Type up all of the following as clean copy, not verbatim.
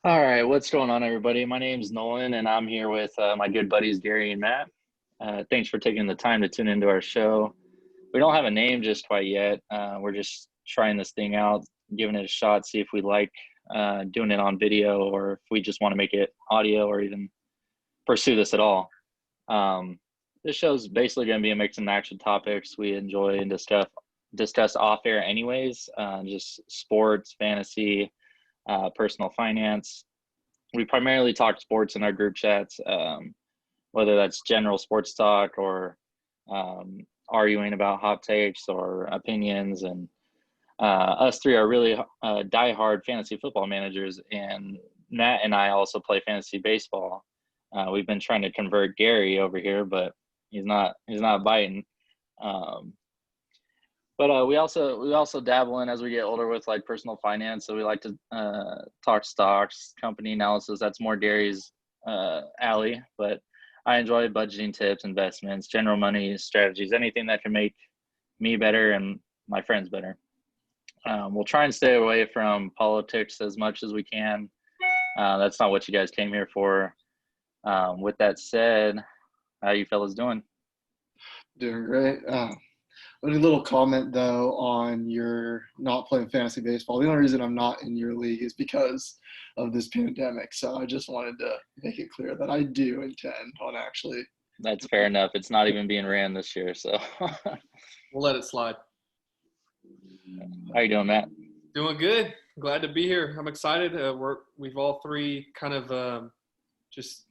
All right, what's going on, everybody? My name's Nolan, and I'm here with my good buddies Gary and Matt. Thanks for taking the time to tune into our show. We don't have a name just quite yet. We're just trying this thing out, giving it a shot, see if we like doing it on video or if we just want to make it audio or even pursue this at all. Um, this show's basically going to be a mix and match of topics we enjoy and discuss off air, anyways. Just sports, fantasy, personal finance. We primarily talk sports in our group chats, whether that's general sports talk or arguing about hot takes or opinions. And us three are really diehard fantasy football managers, and Matt and I also play fantasy baseball. We've been trying to convert Gary over here, but he's not biting. Um, but we also dabble in as we get older with like personal finance. So we like to talk stocks, company analysis. That's more Gary's alley. But I enjoy budgeting tips, investments, general money strategies, anything that can make me better and my friends better. We'll try and stay away from politics as much as we can. That's not what you guys came here for. With that said, how you fellas doing? Doing great. Only little comment though on your not playing fantasy baseball. The only reason I'm not in your league is because of this pandemic. So I just wanted to make it clear that I do intend on actually. That's fair enough. It's not even being ran this year, so We'll let it slide. how you doing, Matt? Doing good. Glad to be here. I'm excited. We've all three kind of just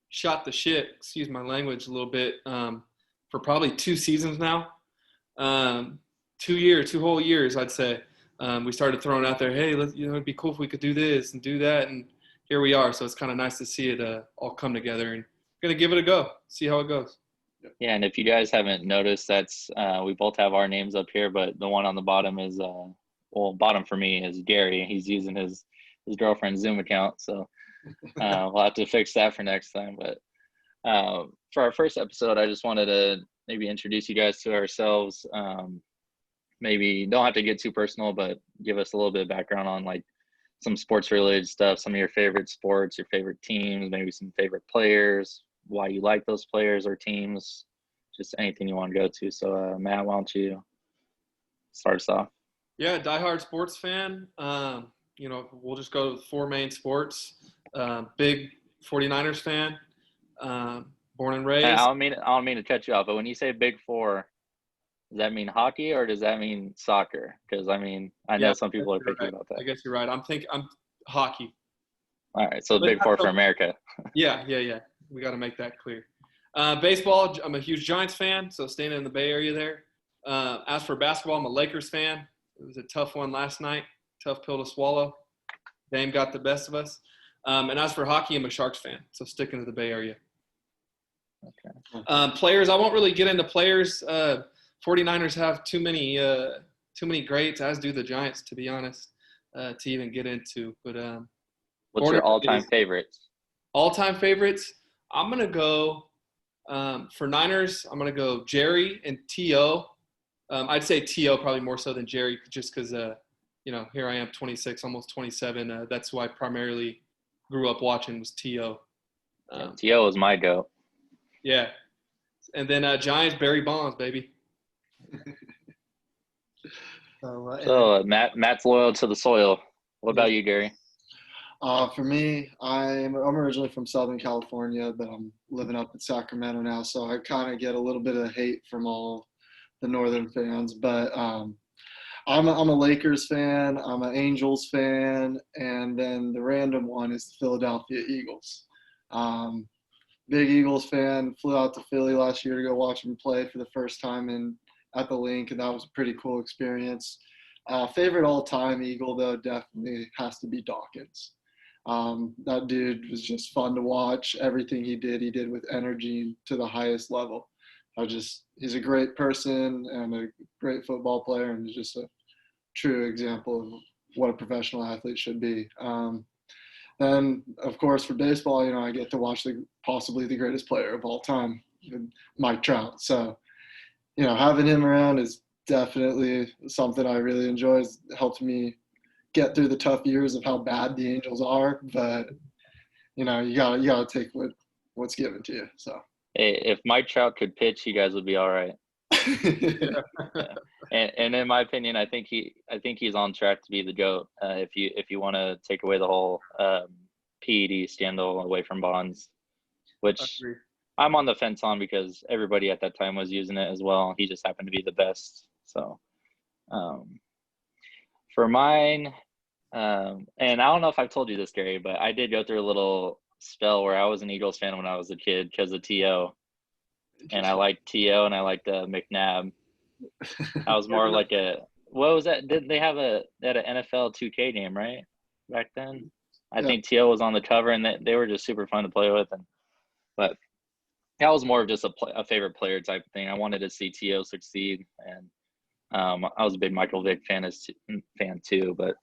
shot the shit, excuse my language a little bit, for probably 2 seasons now. 2 whole years, I'd say. We started throwing out there, hey, it'd be cool if we could do this and do that, and here we are. So it's kind of nice to see it all come together, and gonna give it a go, see how it goes. Yeah, and if you guys haven't noticed, that's we both have our names up here, but the one on the bottom is bottom for me is Gary. He's using his girlfriend's Zoom account, so we'll have to fix that for next time. But for our first episode, I just wanted to maybe introduce you guys to ourselves. Maybe don't have to get too personal, but give us a little bit of background on like some sports related stuff, some of your favorite sports, your favorite teams, maybe some favorite players, why you like those players or teams, just anything you want to go to. So Matt, why don't you start us off? Yeah, diehard sports fan. We'll just go to 4 main sports. Big 49ers fan. Born and raised. I don't mean to cut you off, but when you say Big Four, does that mean hockey or does that mean soccer? Because I know some people are picky about that. I guess you're right. I'm hockey. All right, so Big Four for America. Yeah. We got to make that clear. Baseball, I'm a huge Giants fan, so staying in the Bay Area there. As for basketball, I'm a Lakers fan. It was a tough one last night, tough pill to swallow. Dame got the best of us. And as for hockey, I'm a Sharks fan, so sticking to the Bay Area. Okay. Players, I won't really get into players. 49ers have too many greats, as do the Giants, to be honest, to even get into. But what's your all-time favorites? All-time favorites? I'm gonna go for Niners. I'm gonna go Jerry and T.O. I'd say T.O. probably more so than Jerry, just because here I am, 26, almost 27. That's who I primarily grew up watching was T.O. T.O. was my go. Yeah, and then Giants, Barry Bonds, baby. So Matt's loyal to the soil. What about you, Gary? For me, I'm originally from Southern California, but I'm living up in Sacramento now, so I kind of get a little bit of hate from all the Northern fans. But I'm a Lakers fan, I'm an Angels fan, and then the random one is the Philadelphia Eagles. Big Eagles fan. Flew out to Philly last year to go watch them play for the first time at the Link, and that was a pretty cool experience. Favorite all-time Eagle, though, definitely has to be Dawkins. That dude was just fun to watch. Everything he did with energy to the highest level. He's a great person and a great football player, and just a true example of what a professional athlete should be. Then, of course, for baseball, I get to watch possibly the greatest player of all time, Mike Trout. So, having him around is definitely something I really enjoy. It's helped me get through the tough years of how bad the Angels are, but you gotta take what's given to you. So Hey, if Mike Trout could pitch, you guys would be all right. Yeah. And in my opinion, I think he's on track to be the GOAT. If you want to take away the whole PED scandal away from Bonds, which I'm on the fence on because everybody at that time was using it as well. He just happened to be the best. So for mine, and I don't know if I've told you this, Gary, but I did go through a little spell where I was an Eagles fan when I was a kid because of T.O. And I liked T.O. and I liked McNabb. I was more like what was that? They had an NFL 2K game, right? Back then? I think T.O. was on the cover, and they were just super fun to play with. But that was more of just a favorite player type of thing. I wanted to see T.O. succeed, and I was a big Michael Vick fan too. But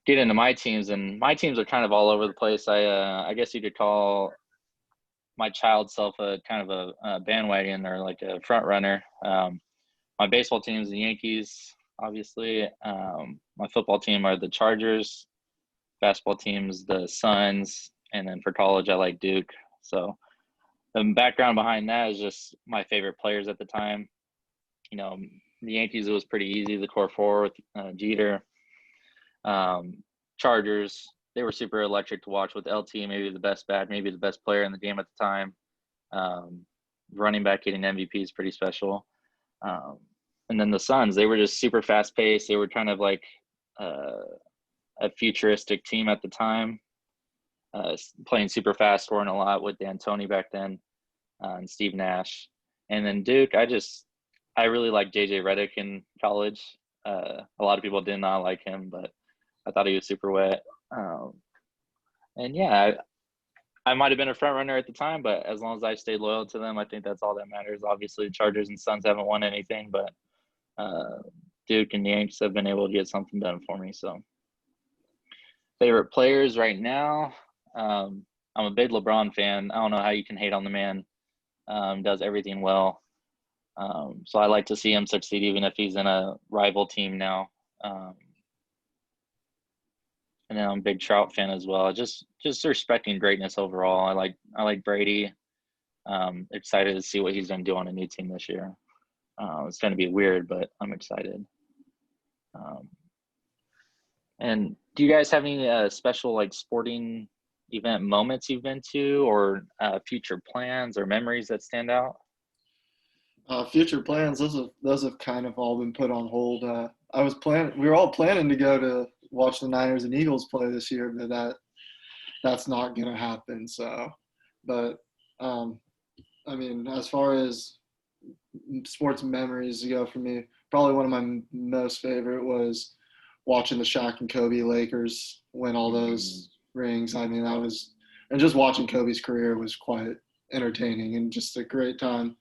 get into my teams, and my teams are kind of all over the place. I guess you could call my child self a kind of a bandwagon or like a front runner. My baseball team is the Yankees, obviously. My football team are the Chargers. Basketball team's the Suns, and then for college I like Duke. So the background behind that is just my favorite players at the time. The Yankees, it was pretty easy. The core four with Jeter. Chargers, they were super electric to watch with LT, maybe the best bat, maybe the best player in the game at the time. Running back getting MVP is pretty special. And then the Suns, they were just super fast paced. They were kind of like a futuristic team at the time, playing super fast, scoring a lot with D'Antoni back then, and Steve Nash. And then Duke, I really liked JJ Redick in college. A lot of people did not like him, but I thought he was super wet. And yeah, I might have been a front runner at the time, but as long as I stayed loyal to them, I think that's all that matters. Obviously, the Chargers and Suns haven't won anything, but Duke and the Yankees have been able to get something done for me. So, favorite players right now, I'm a big LeBron fan. I don't know how you can hate on the man. Does everything well. So I like to see him succeed, even if he's in a rival team now. And then I'm a big Trout fan as well. Just respecting greatness overall. I like Brady. Excited to see what he's going to do on a new team this year. It's going to be weird, but I'm excited. And do you guys have any special like sporting event moments you've been to, or future plans or memories that stand out? Future plans, those have kind of all been put on hold. We were all planning to go to watch the Niners and Eagles play this year, but that's not going to happen. So, but I mean, as far as sports memories go for me, probably one of my most favorite was watching the Shaq and Kobe Lakers win all those rings. I mean, and just watching Kobe's career was quite entertaining and just a great time.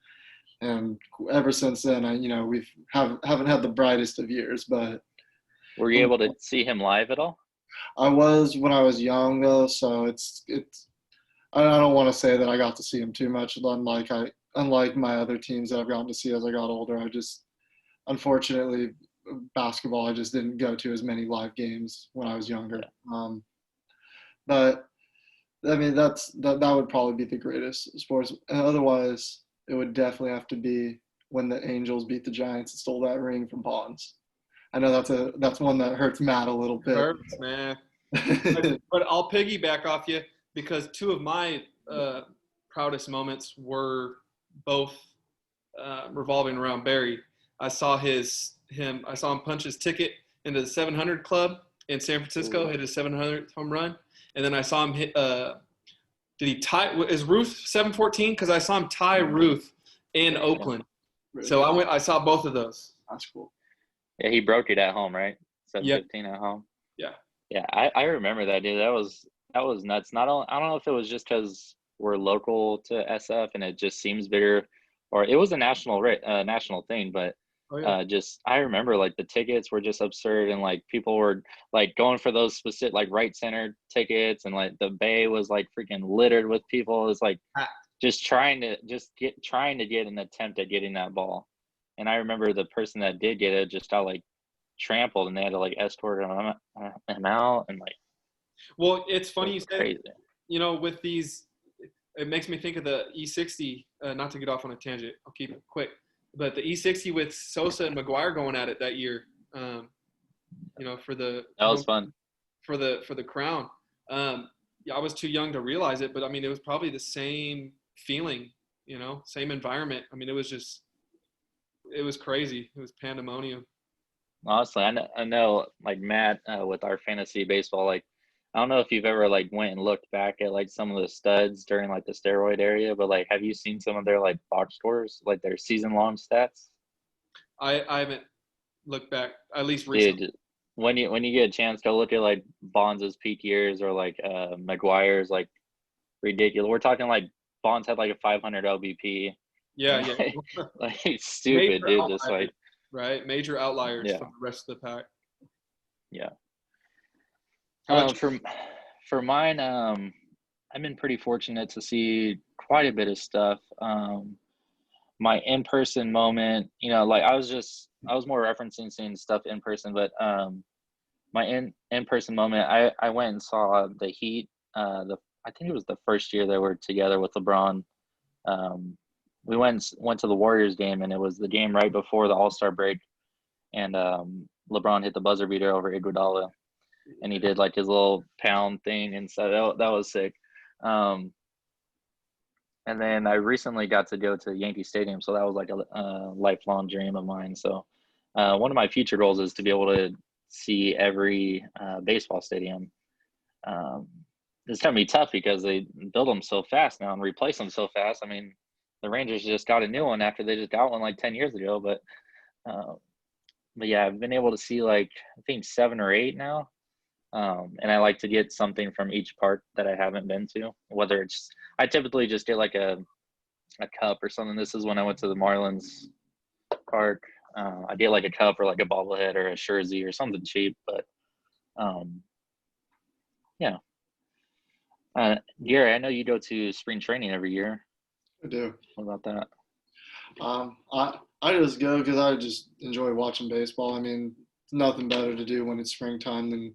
And ever since then, we haven't had the brightest of years. But were you able to see him live at all? I was when I was young, though, so it's. I don't want to say that I got to see him too much. Unlike my other teams that I've gotten to see as I got older, unfortunately, basketball, I just didn't go to as many live games when I was younger. But I mean, that would probably be the greatest sports. And otherwise, it would definitely have to be when the Angels beat the Giants and stole that ring from Bonds. I know that's one that hurts Matt a little bit. Hurts, man. But I'll piggyback off you because two of my proudest moments were both revolving around Barry. I saw him punch his ticket into the 700 club in San Francisco, hit his 700th home run, and then I saw him hit. Did he tie? Is Ruth 714? Because I saw him tie Ruth in Oakland. Really? So I saw both of those. That's cool. Yeah, he broke it at home, right? 715 at home. Yeah. Yeah, I remember that, dude. That was nuts. I don't know if it was just because we're local to SF and it just seems bigger, or it was a national thing, but I remember like the tickets were just absurd, and like people were like going for those specific like right center tickets, and like the bay was like freaking littered with people. It's like just trying to get an attempt at getting that ball. And I remember the person that did get it just got like trampled, and they had to like escort him out, and like Well, it's it funny was you say, crazy. with these, it makes me think of the E60. Not to get off on a tangent, I'll keep it quick. But the E60 with Sosa and McGuire going at it that year, for the That was fun. for the crown. Yeah, I was too young to realize it, but I mean, it was probably the same feeling, same environment. I mean, it was crazy. It was pandemonium. Honestly, I know like Matt with our fantasy baseball, like I don't know if you've ever like went and looked back at like some of the studs during like the steroid area, but like have you seen some of their like box scores, like their season long stats? I haven't looked back, at least recently. Dude, when you get a chance, go look at like Bonds' peak years or like McGuire's, like ridiculous. We're talking like Bonds had like a 500 LBP Yeah, and yeah. like stupid, Major dude. Just outliers, like right? Major outliers yeah, from the rest of the pack. yeah. How about you? For mine, I've been pretty fortunate to see quite a bit of stuff. My in-person moment, like I was more referencing seeing stuff in person, but my in-person moment, I went and saw the Heat. I think it was the first year they were together with LeBron. We went to the Warriors game, and it was the game right before the All-Star break, and LeBron hit the buzzer beater over Iguodala, and he did like his little pound thing, and so that was sick. And then I recently got to go to Yankee Stadium, so that was like a lifelong dream of mine. So one of my future goals is to be able to see every baseball stadium. Um, it's going to be tough because they build them so fast now and replace them so fast. I mean, the Rangers just got a new one after they just got one like 10 years ago. But yeah, I've been able to see like I think 7 or 8 now. And I like to get something from each park that I haven't been to. Whether it's I typically just get like a cup or something. This is when I went to the Marlins park. I get like a cup or like a bobblehead or a jersey or something cheap. But yeah. Gary, I know you go to spring training every year. I do. What about that? I just go because I just enjoy watching baseball. I mean, it's nothing better to do when it's springtime than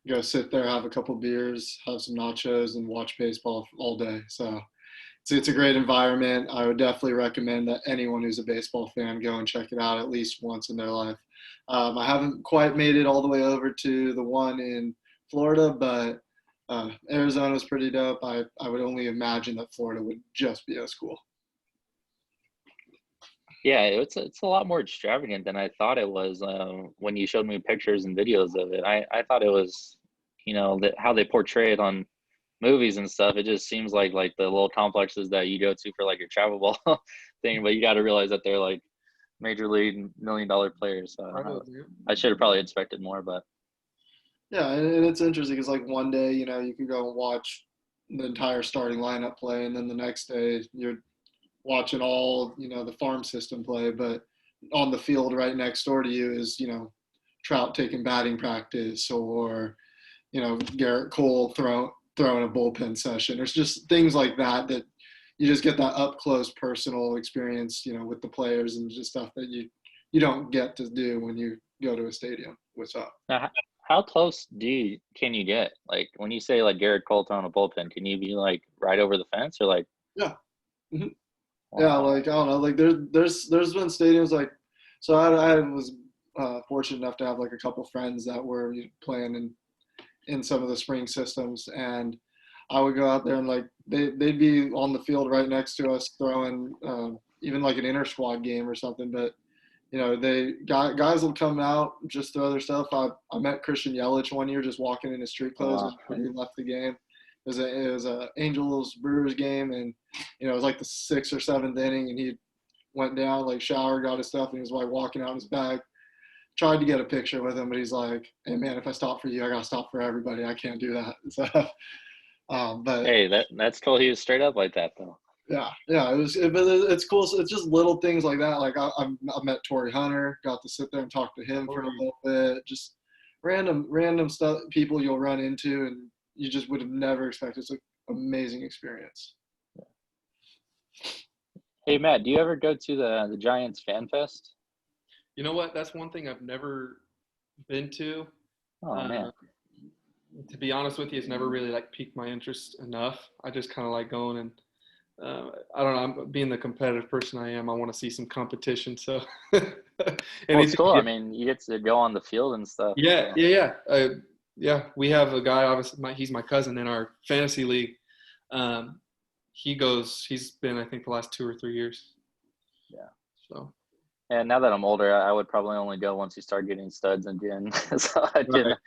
go sit there, have a couple beers, have some nachos, and watch baseball all day. So it's a great environment. I would definitely recommend that anyone who's a baseball fan go and check it out at least once in their life. I haven't quite made it all the way over to the one in Florida, but Arizona's pretty dope. I would only imagine that Florida would just be as cool. Yeah, it's a lot more extravagant than I thought it was when you showed me pictures and videos of it. I thought it was, that how they portray it on movies and stuff. It just seems like the little complexes that you go to for like your travel ball thing, but you got to realize that they're like major league $1 million players. So I should have probably expected more, but Yeah, and it's interesting because like one day, you can go and watch the entire starting lineup play, and then the next day you're watching all, the farm system play, but on the field right next door to you is, Trout taking batting practice or, Garrett Cole throwing a bullpen session. There's just things like that you just get that up close personal experience, with the players and just stuff that you don't get to do when you go to a stadium. What's up? now, how close can you get? Like when you say like Garrett Cole throwing a bullpen, can you be like right over the fence or like? Yeah. Mm-hmm. Wow. Yeah, like I don't know, like there's been stadiums like, so I was fortunate enough to have like a couple friends that were playing in some of the spring systems, and I would go out there and like they'd be on the field right next to us throwing even like an inter squad game or something, but guys will come out just throw their stuff. I met Christian Yelich one year just walking in his street clothes when he left the game. It was a Angels Brewers game, and it was like the 6th or 7th inning, and he went down, like showered, got his stuff, and he was like walking out in his bag. Tried to get a picture with him, but he's like, "Hey man, if I stop for you, I gotta stop for everybody. I can't do that." So, but hey, that's cool. He was straight up like that though. yeah, but it's cool. So it's just little things like that. Like I met Torrey Hunter, got to sit there and talk to him for a little bit. Just random stuff, people you'll run into, and you just would have never expected. It's an amazing experience. Hey Matt, do you ever go to the Giants Fan Fest? You know what? That's one thing I've never been to. Oh man. To be honest with you, it's never really like piqued my interest enough. I just kind of like going and I don't know. Being the competitive person I am, I want to see some competition. So, Well, it's cool. I yeah, mean, you get to go on the field and stuff. yeah, So. yeah, yeah. We have a guy. Obviously, he's my cousin in our fantasy league. Um, he goes. He's been, I think, the last 2 or 3 years. Yeah. So. And now that I'm older, I would probably only go once you start getting studs in gym, so I can Right.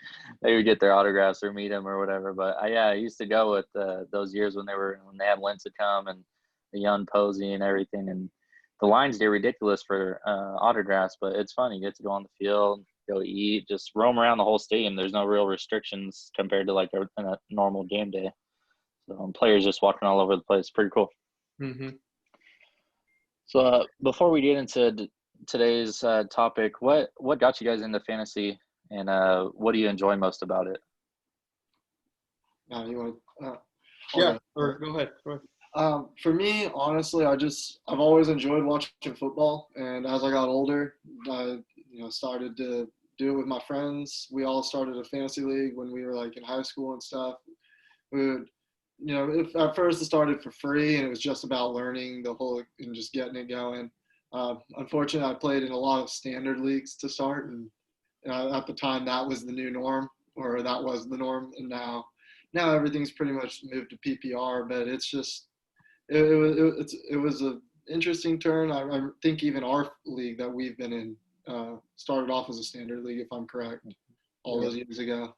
maybe get their autographs or meet them or whatever. But I used to go with those years when they had Lincecum and the young Posey and everything, and the lines get ridiculous for autographs. But it's fun. You get to go on the field, go eat, just roam around the whole stadium. There's no real restrictions compared to like a normal game day. So players just walking all over the place. Pretty cool. Mm-hmm. So before we get into today's topic, what got you guys into fantasy, and what do you enjoy most about it? Now you want Yeah. Or go ahead. Go ahead. For me, honestly, I've always enjoyed watching football, and as I got older, I started to do it with my friends. We all started a fantasy league when we were like in high school and stuff. We would, at first it started for free, and it was just about learning the whole and just getting it going. Unfortunately, I played in a lot of standard leagues to start, and at the time that was the new norm, or that was the norm, and now everything's pretty much moved to PPR. But it's just it was an interesting turn. I think even our league that we've been in started off as a standard league, if I'm correct, all those years ago.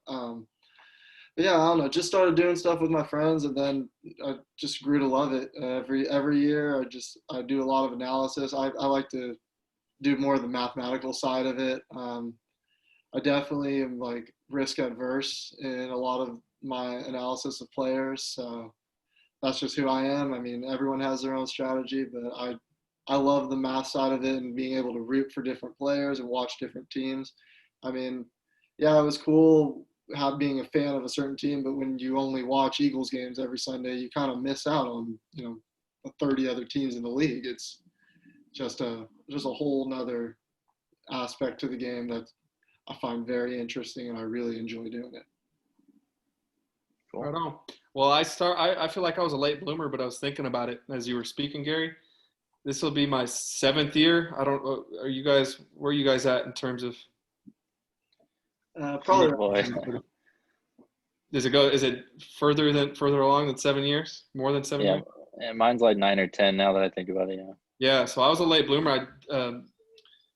But yeah, I don't know. Just started doing stuff with my friends, and then I just grew to love it. Every year, I do a lot of analysis. I like to do more of the mathematical side of it. I definitely am like risk adverse in a lot of my analysis of players. So that's just who I am. I mean, everyone has their own strategy, but I love the math side of it and being able to root for different players and watch different teams. I mean, yeah, it was cool being a fan of a certain team, but when you only watch Eagles games every Sunday, you kind of miss out on the 30 other teams in the league. It's just a whole nother aspect to the game that I find very interesting, and I really enjoy doing it. Cool. Right on. Well, I feel like I was a late bloomer, but I was thinking about it as you were speaking, Gary. This will be my 7th year. I don't. Where are you guys at in terms of? Probably. Boy. Is it further along than 7 years? More than 7 years? And mine's like 9 or 10 now that I think about it. Yeah. Yeah. So I was a late bloomer.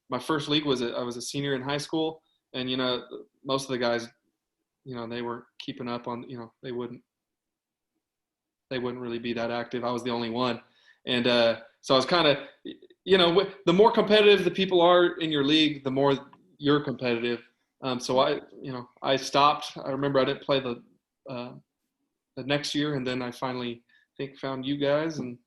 My first league I was a senior in high school, and most of the guys, they weren't keeping up on. They wouldn't really be that active. I was the only one, and so I was kind of, the more competitive the people are in your league, the more you're competitive. So I stopped. I remember I didn't play the next year, and then I finally found you guys, and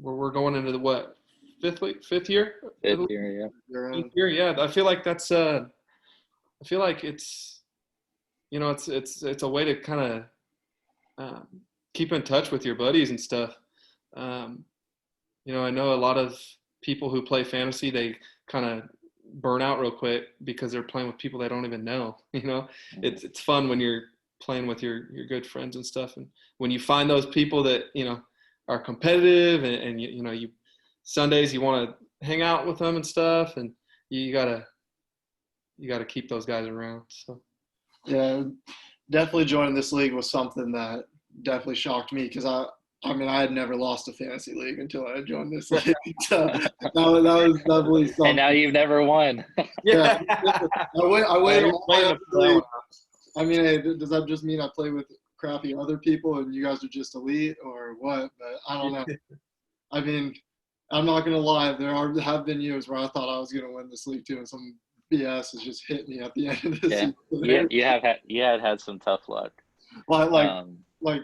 we're going into the fifth year? Fifth year, yeah. Fifth year, yeah. I feel like that's I feel like it's it's a way to kind of keep in touch with your buddies and stuff. I know a lot of people who play fantasy, they kind of burn out real quick because they're playing with people they don't even know. It's fun when you're playing with your good friends and stuff, and when you find those people that are competitive, and you Sundays you want to hang out with them and stuff, and you gotta keep those guys around. So yeah, definitely joining this league was something that definitely shocked me, because I had never lost a fantasy league until I joined this league. So that was definitely something. And now you've never won. Yeah, I went all the way up to the league. I mean, hey, does that just mean I play with crappy other people and you guys are just elite, or what? But I don't know. I mean, I'm not gonna lie. There have been years where I thought I was gonna win this league too, and some BS has just hit me at the end of the season. Yeah, you had some tough luck. Like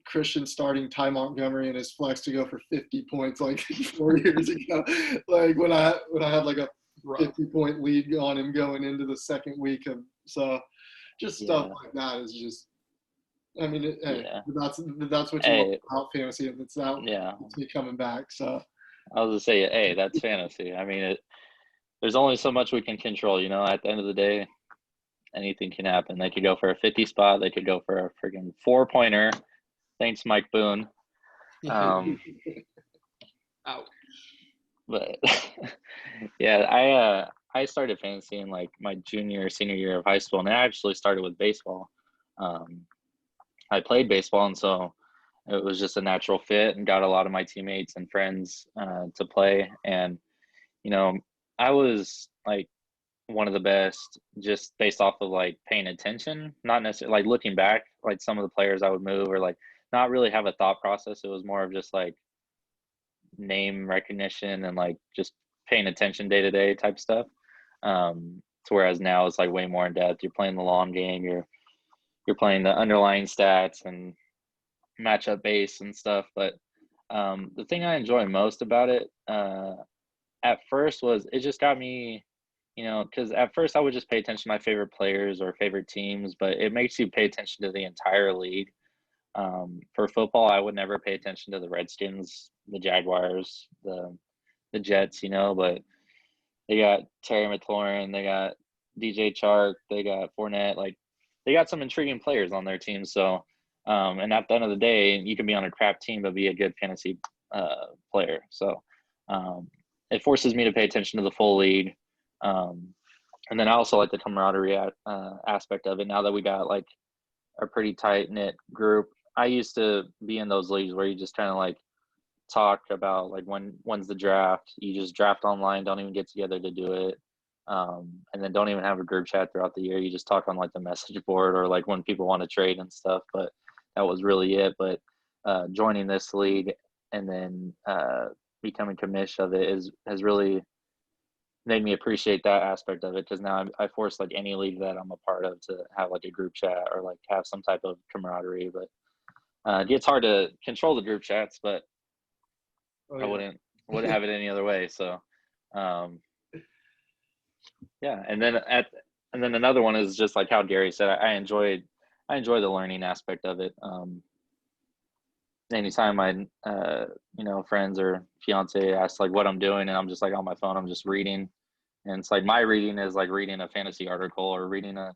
Christian starting Ty Montgomery in his flex to go for 50 points like 4 years ago. Like when I had like a 50-point lead on him going into the second week of stuff like that is just. I mean, that's what you want about fantasy, and it's me coming back. So I was gonna say, hey, that's fantasy. I mean, there's only so much we can control, at the end of the day, anything can happen. They could go for a 50 spot. They could go for a freaking 4-pointer. Thanks, Mike Boone. Ouch. But yeah, I started fantasy in like my junior or senior year of high school, and I actually started with baseball. I played baseball, and so it was just a natural fit, and got a lot of my teammates and friends to play. And I was like one of the best just based off of like paying attention, not necessarily like looking back, like some of the players I would move or like not really have a thought process. It was more of just like name recognition and like just paying attention day to day type stuff. To whereas now it's like way more in depth. You're playing the long game. You're playing the underlying stats and matchup base and stuff. But the thing I enjoy most about it at first was it just got me, because at first I would just pay attention to my favorite players or favorite teams, but it makes you pay attention to the entire league. For football, I would never pay attention to the Redskins, the Jaguars, the Jets, but they got Terry McLaurin, they got DJ Chark, they got Fournette, like they got some intriguing players on their team. So, and at the end of the day, you can be on a crap team but be a good fantasy player. So, it forces me to pay attention to the full league. And then I also like the camaraderie aspect of it. Now that we got like a pretty tight knit group, I used to be in those leagues where you just kind of like talk about like when's the draft. You just draft online, don't even get together to do it, and then don't even have a group chat throughout the year. You just talk on like the message board or like when people want to trade and stuff. But that was really it. But joining this league and then becoming commish of it has really made me appreciate that aspect of it, because now I force like any league that I'm a part of to have like a group chat or like have some type of camaraderie. But it gets hard to control the group chats, but I wouldn't have it any other way. So yeah. And then another one is just like how Gary said, I enjoy the learning aspect of it. Anytime my friends or fiance ask like what I'm doing, and I'm just like on my phone, I'm just reading, and it's like my reading is like reading a fantasy article or reading a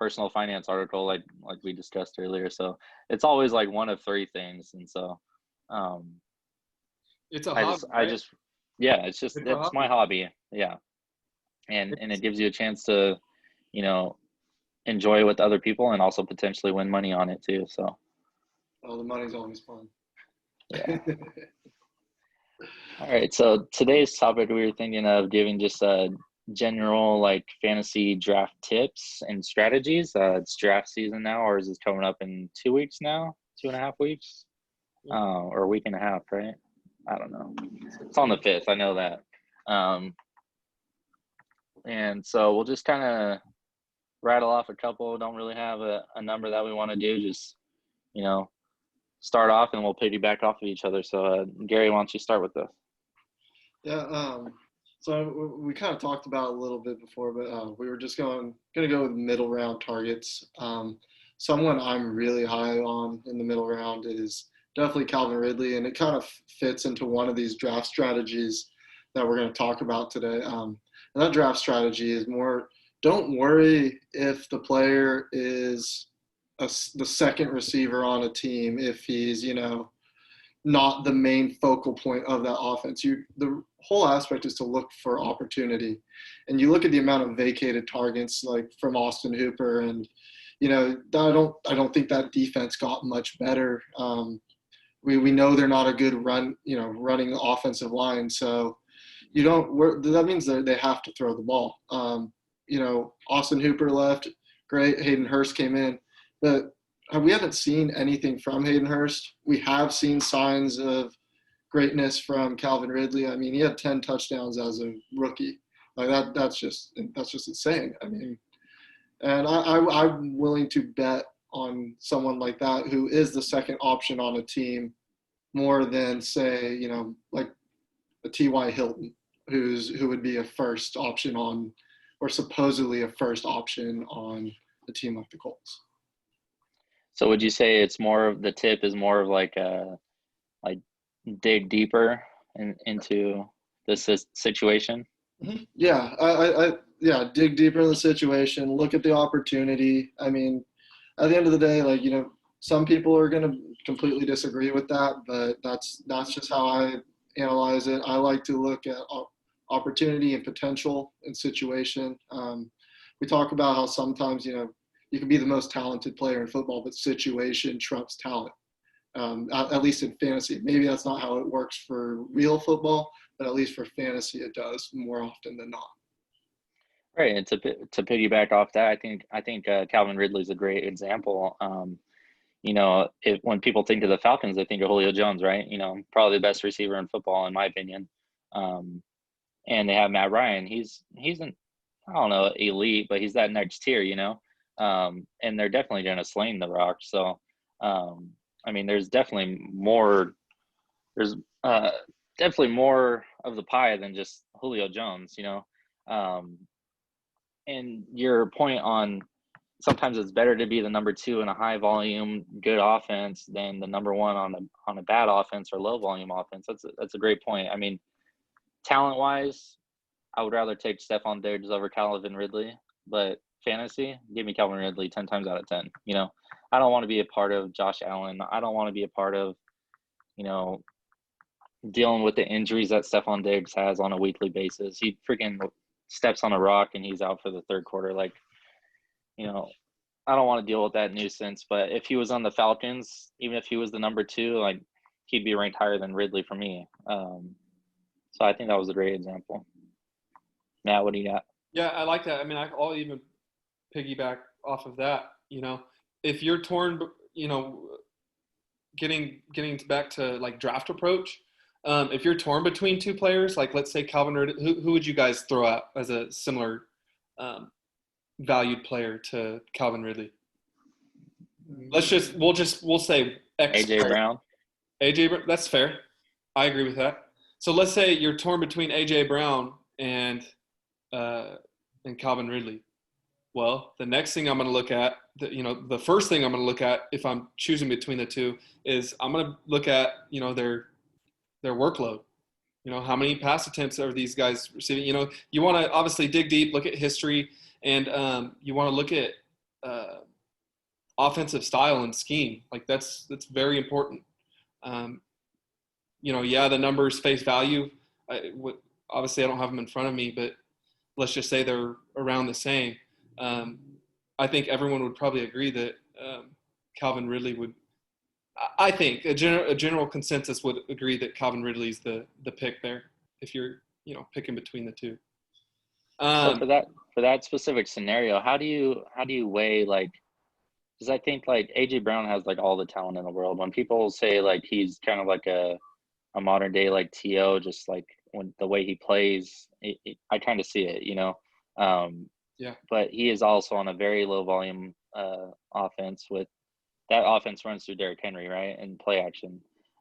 personal finance article, like we discussed earlier. So it's always like one of three things. And so it's a I hobby, just right? it's my hobby. Yeah. And it gives you a chance to enjoy it with other people and also potentially win money on it too. So the money's always fun. yeah. All right, so today's topic, we were thinking of giving just general like fantasy draft tips and strategies. It's draft season now, or is it coming up in 2 weeks now? 2.5 weeks? Or a week and a half, right? I don't know. It's on the 5th, I know that. And so we'll just kind of rattle off a couple. Don't really have a number that we want to do. Just, start off and we'll piggyback off of each other. So Gary, why don't you start with this? Yeah. So we kind of talked about it a little bit before, but we were just going to go with middle round targets. Someone I'm really high on in the middle round is definitely Calvin Ridley, and it kind of fits into one of these draft strategies that we're going to talk about today. And that draft strategy is more, don't worry if the player is the second receiver on a team, if he's, not the main focal point of that offense. The whole aspect is to look for opportunity. And you look at the amount of vacated targets like from Austin Hooper, and I don't think that defense got much better. We know they're not a good running offensive line, so that means they have to throw the ball. Austin Hooper left, great. Hayden Hurst came in, but we haven't seen anything from Hayden Hurst. We have seen signs of greatness from Calvin Ridley. I mean, he had 10 touchdowns as a rookie. Like that's just insane. I mean, and I'm willing to bet on someone like that who is the second option on a team more than, say, like a T.Y. Hilton, who would be a first option on, or supposedly a first option on a team like the Colts. So would you say it's more of the tip is more of like dig deeper into this situation? Yeah, yeah, dig deeper in the situation, look at the opportunity. I mean, at the end of the day, like, some people are going to completely disagree with that, but that's just how I analyze it. I like to look at opportunity and potential and situation. We talk about how sometimes, you can be the most talented player in football, but situation trumps talent. At least in fantasy. Maybe that's not how it works for real football, but at least for fantasy, it does more often than not. Right, and to piggyback off that, I think Calvin Ridley's a great example. When people think of the Falcons, they think of Julio Jones, right? Probably the best receiver in football, in my opinion. Um, and they have Matt Ryan. He's an, I don't know, elite, but he's that next tier. And they're definitely going to sling the rock. So, I mean, there's definitely more. There's definitely more of the pie than just Julio Jones. Um, and your point on sometimes it's better to be the number two in a high volume, good offense than the number one on a bad offense or low volume offense. That's a great point. I mean, talent wise, I would rather take Stephon Diggs over Calvin Ridley, but fantasy, give me Calvin Ridley 10 times out of 10. I don't want to be a part of Josh Allen. I don't want to be a part of, you know, dealing with the injuries that Stephon Diggs has on a weekly basis. He freaking steps on a rock and he's out for the third quarter. Like, I don't want to deal with that nuisance. But if he was on the Falcons, even if he was the number two, like he'd be ranked higher than Ridley for me. So I think that was a great example. Matt, what do you got? Yeah, I like that. I mean, I'll even piggyback off of that. If you're torn, getting back to like draft approach, if you're torn between two players, like let's say Calvin Ridley, who would you guys throw out as a similar valued player to Calvin Ridley? We'll say X AJ player. Brown. AJ, that's fair. I agree with that. So let's say you're torn between AJ Brown and Calvin Ridley. Well, the next thing I'm going to look at, the first thing I'm going to look at if I'm choosing between the two is I'm going to look at, their workload. How many pass attempts are these guys receiving? You want to obviously dig deep, look at history, and you want to look at offensive style and scheme. Like that's very important. The numbers face value. Obviously, I don't have them in front of me, but let's just say they're around the same. I think everyone would probably agree that Calvin Ridley would. I think a general consensus would agree that Calvin Ridley's the pick there if you're picking between the two. So for that specific scenario, how do you weigh like? Because I think like AJ Brown has like all the talent in the world. When people say like he's kind of like a modern day like T.O., just like when the way he plays, I kind of see it. Yeah. But he is also on a very low volume offense with that offense runs through Derrick Henry, right, and play action.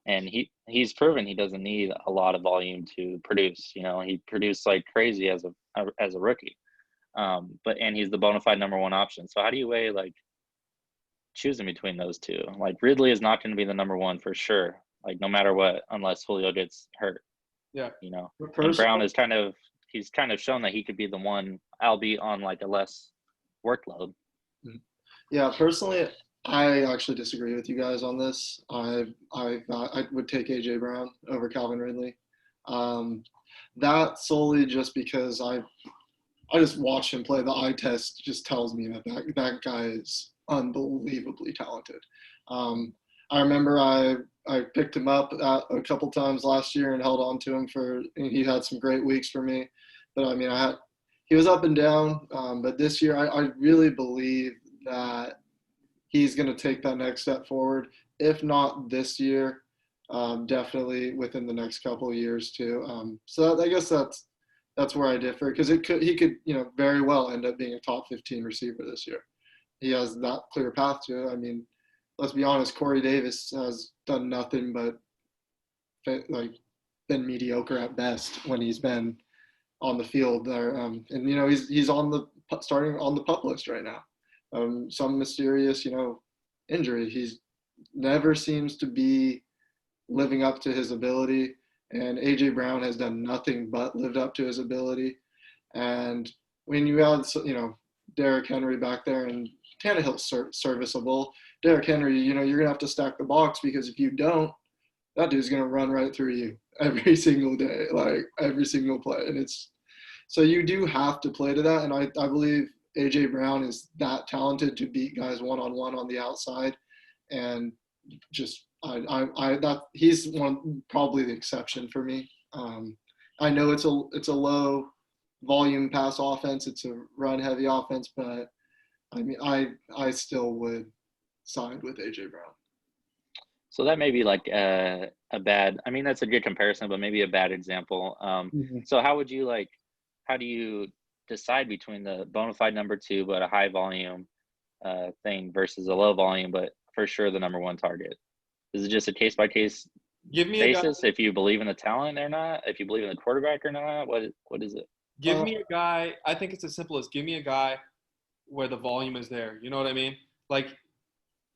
And he's proven he doesn't need a lot of volume to produce. He produced like crazy as a rookie. And he's the bona fide number one option. So how do you weigh like choosing between those two? Like Ridley is not going to be the number one for sure. Like no matter what, unless Julio gets hurt. Yeah. And Brown is he's kind of shown that he could be the one, albeit on like a less workload. Yeah, personally, I actually disagree with you guys on this. I would take AJ Brown over Calvin Ridley. That solely just because I just watched him play. The eye test just tells me that guy is unbelievably talented. I remember I picked him up a couple times last year and held on to him and he had some great weeks for me. But I mean, he was up and down. But this year, I really believe that he's going to take that next step forward. If not this year, definitely within the next couple of years too. So I guess that's where I differ because he could very well end up being a top 15 receiver this year. He has that clear path to it. I mean, let's be honest, Corey Davis has done nothing but like been mediocre at best when he's been on the field there. And he's starting on the PUP list right now. Some mysterious injury. He's never seems to be living up to his ability. And AJ Brown has done nothing but lived up to his ability. And when you have, Derrick Henry back there and Tannehill's serviceable, Derrick Henry, you're going to have to stack the box, because if you don't, that dude's going to run right through you every single day, like every single play. And so you do have to play to that. And I believe A.J. Brown is that talented to beat guys one-on-one on the outside. And just, he's probably the exception for me. I know it's a low volume pass offense. It's a run heavy offense, but I mean, I still would side with A.J. Brown. So that may be like a bad, I mean, that's a good comparison, but maybe a bad example. So how do you decide between the bona fide number 2, but a high volume thing versus a low volume, but for sure the number 1 target? Is it just a case by case basis if you believe in the talent or not, if you believe in the quarterback or not? What is it? Give me a guy. I think it's as simple as give me a guy where the volume is there. You know what I mean? Like,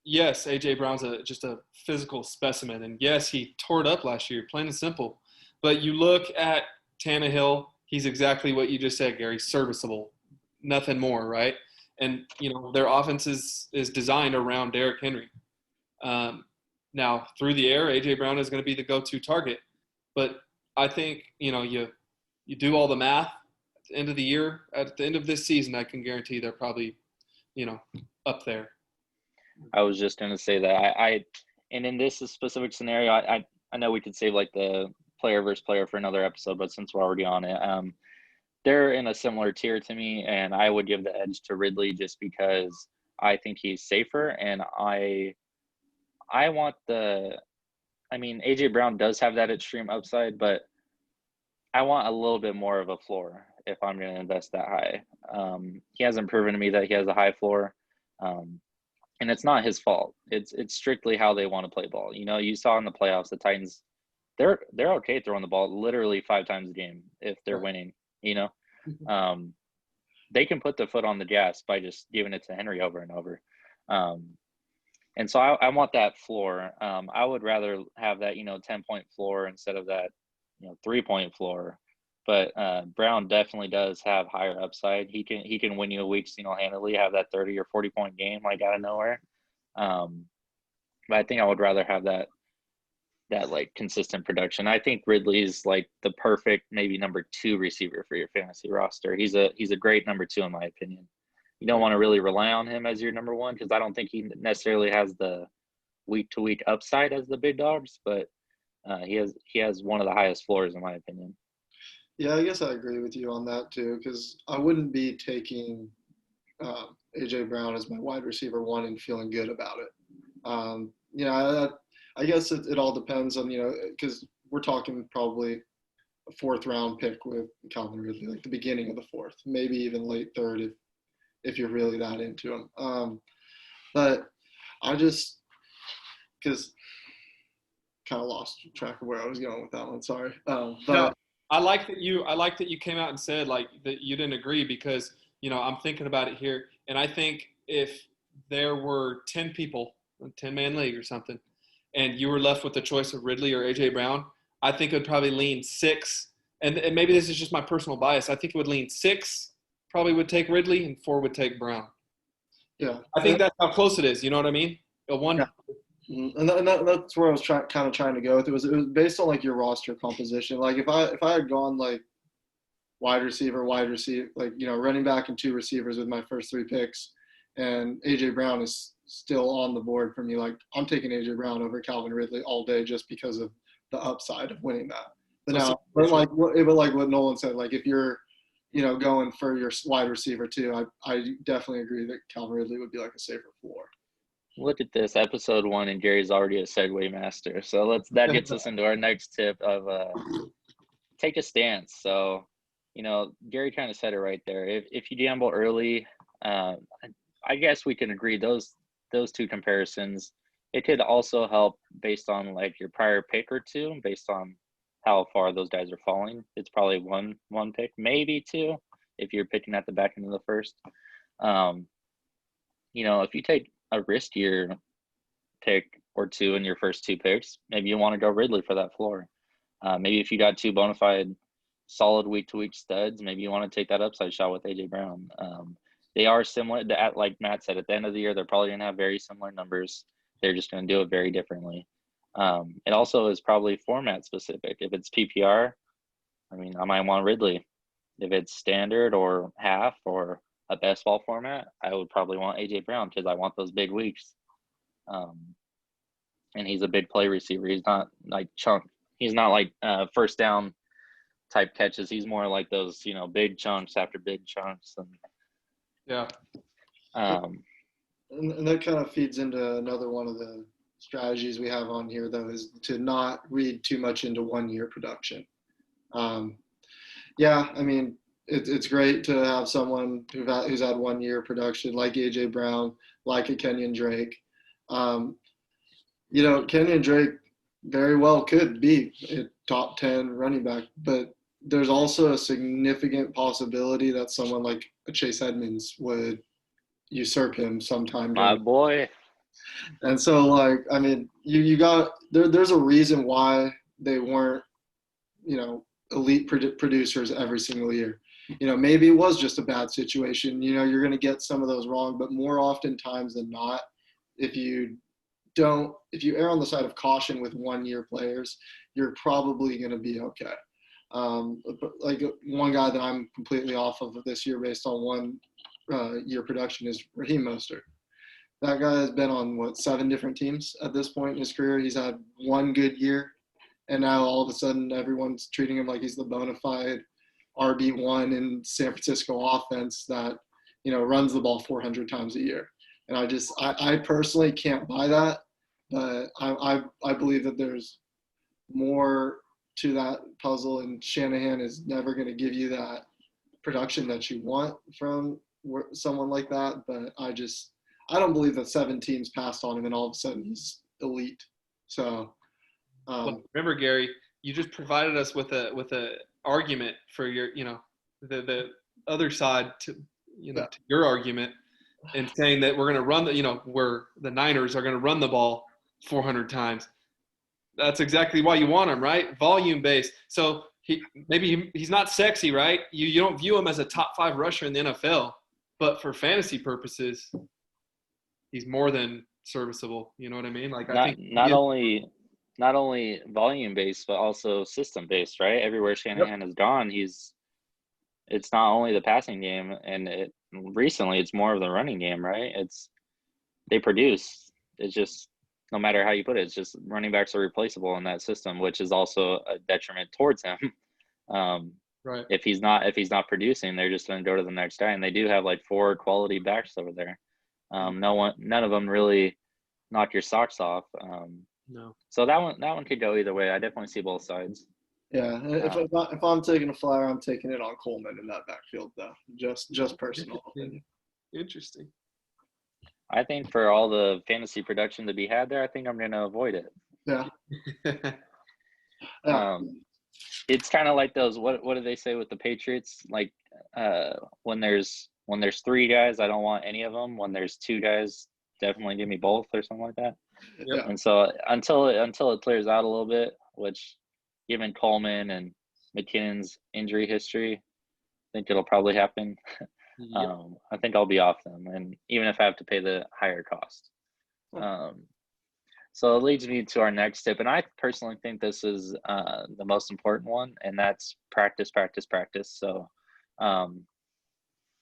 yes, A.J. Brown's just a physical specimen. And yes, he tore it up last year, plain and simple. But you look at Tannehill, he's exactly what you just said, Gary, serviceable, nothing more, right? And, their offense is designed around Derrick Henry. Now, through the air, A.J. Brown is going to be the go-to target. But I think, you do all the math at the end of the year, at the end of this season, I can guarantee they're probably, up there. I was just going to say that and in this specific scenario, I know we could save like the player versus player for another episode, but since we're already on it, they're in a similar tier to me, and I would give the edge to Ridley just because I think he's safer, and I want A.J. Brown does have that extreme upside, but I want a little bit more of a floor if I'm going to invest that high. He hasn't proven to me that he has a high floor. And it's not his fault. It's strictly how they want to play ball. You saw in the playoffs, the Titans, they're okay throwing the ball literally 5 times a game if they're winning. They can put the foot on the gas by just giving it to Henry over and over. And so I want that floor. I would rather have that 10-point floor instead of that 3-point floor. But Brown definitely does have higher upside. He can win you a week single-handedly, have that 30 or 40-point game like out of nowhere. But I think I would rather have that like consistent production. I think Ridley's like the perfect maybe number 2 receiver for your fantasy roster. He's a great number 2 in my opinion. You don't want to really rely on him as your number 1 because I don't think he necessarily has the week-to-week upside as the big dogs, but he has one of the highest floors in my opinion. Yeah, I guess I agree with you on that too, because I wouldn't be taking A.J. Brown as my wide receiver 1 and feeling good about it. I guess it all depends on, because we're talking probably a 4th round pick with Calvin Ridley, like the beginning of the 4th, maybe even late 3rd if you're really that into him. But I just, because kind of lost track of where I was going with that one. Sorry. But no, I like that you came out and said like that you didn't agree because, I'm thinking about it here. And I think if there were 10 people, a 10-man league or something, and you were left with the choice of Ridley or A.J. Brown, I think it would probably lean 6. And maybe this is just my personal bias. I think it would lean 6 probably would take Ridley and 4 would take Brown. Yeah. I think that's how close it is. You know what I mean? Yeah. And that's where I was trying to go with. It was based on like your roster composition. Like if I had gone like wide receiver, like, running back and 2 receivers with my first 3 picks, and A.J. Brown is still on the board for me. Like I'm taking A.J. Brown over Calvin Ridley all day just because of the upside of winning that. But like what Nolan said, like if you're, going for your wide receiver too, I definitely agree that Calvin Ridley would be like a safer floor. Look at this, episode 1, and Gary's already a segue master. So that gets us into our next tip of take a stance. So, Gary kind of said it right there. If you gamble early, I guess we can agree those 2 comparisons. It could also help based on like your prior pick or 2, based on how far those guys are falling. It's probably one pick, maybe 2, if you're picking at the back end of the first. If you take a riskier pick or 2 in your first 2 picks, maybe you want to go Ridley for that floor. Maybe if you got 2 bona fide solid week-to-week studs, maybe you want to take that upside shot with A.J. Brown. They are similar. Like Matt said, at the end of the year, they're probably going to have very similar numbers. They're just going to do it very differently. It also is probably format specific. If it's PPR, I mean, I might want Ridley. If it's standard or half or a best ball format, I would probably want A.J. Brown because I want those big weeks. And he's a big play receiver. He's not like chunk. He's not like first down type catches. He's more like those, big chunks after big chunks. And Yeah. And that kind of feeds into another one of the strategies we have on here, though, is to not read too much into 1 year production. Yeah, I mean, it's great to have someone who's had 1 year production like A.J. Brown, like a Kenyon Drake. Kenyon Drake very well could be a top 10 running back, but there's also a significant possibility that someone like a Chase Edmonds would usurp him sometime. My boy. And so, like, I mean, you got there's a reason why they weren't, elite producers every single year. Maybe it was just a bad situation. You're going to get some of those wrong, but more oftentimes than not, if you err on the side of caution with 1 year players, you're probably going to be okay. Like one guy that I'm completely off of this year based on 1 year production is Raheem Mostert. That guy has been on 7 different teams at this point in his career. He's had 1 good year, and now all of a sudden everyone's treating him like he's the bona fide RB1 in San Francisco offense that runs the ball 400 times a year. And I personally can't buy that, but I believe that there's more to that puzzle, and Shanahan is never going to give you that production that you want from someone like that. But I don't believe that 7 teams passed on him and all of a sudden he's elite. So remember, Gary, you just provided us with a argument for your the other side to to your argument, and saying that we're going to run where the Niners are going to run the ball 400 times. That's exactly why you want him, right? Volume based. So he's not sexy, right? You don't view him as a top 5 rusher in the NFL, but for fantasy purposes, he's more than serviceable. You know what I mean? Like, I think not only volume based, but also system based, right? Everywhere Shanahan has gone, it's not only the passing game, and recently it's more of the running game, right? They produce. It's just, no matter how you put it, it's just running backs are replaceable in that system, which is also a detriment towards him. Right. If he's not producing, they're just going to go to the next guy, and they do have like 4 quality backs over there. None of them really knock your socks off. No. So that one could go either way. I definitely see both sides. Yeah, if I'm taking a flyer, I'm taking it on Coleman in that backfield, though. Just personal opinion. Interesting. I think for all the fantasy production to be had there, I think I'm going to avoid it. Yeah. It's kind of like those. What do they say with the Patriots? Like when there's 3 guys, I don't want any of them. When there's 2 guys, definitely give me both, or something like that. Yep. And so until it clears out a little bit, which given Coleman and McKinnon's injury history, I think it'll probably happen. Yep. I think I'll be off them, and even if I have to pay the higher cost. So it leads me to our next tip, and I personally think this is the most important one, and that's practice, practice, practice. So,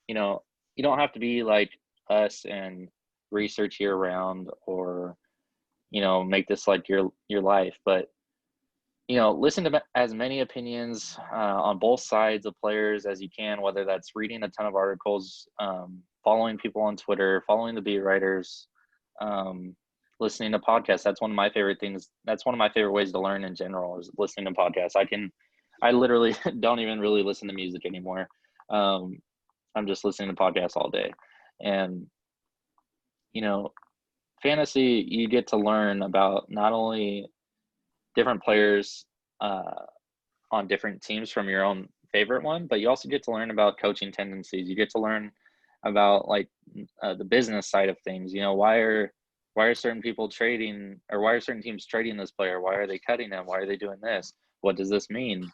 you don't have to be like us and research year round, or make this like your life, but listen to as many opinions on both sides of players as you can, whether that's reading a ton of articles, following people on Twitter, following the beat writers, listening to podcasts. That's one of my favorite things. That's one of my favorite ways to learn in general, is listening to podcasts. I literally don't even really listen to music anymore. I'm just listening to podcasts all day. And, fantasy, you get to learn about not only different players on different teams from your own favorite one, but you also get to learn about coaching tendencies. You get to learn about like the business side of things. Why are certain people trading, or why are certain teams trading this player? Why are they cutting him? Why are they doing this? What does this mean?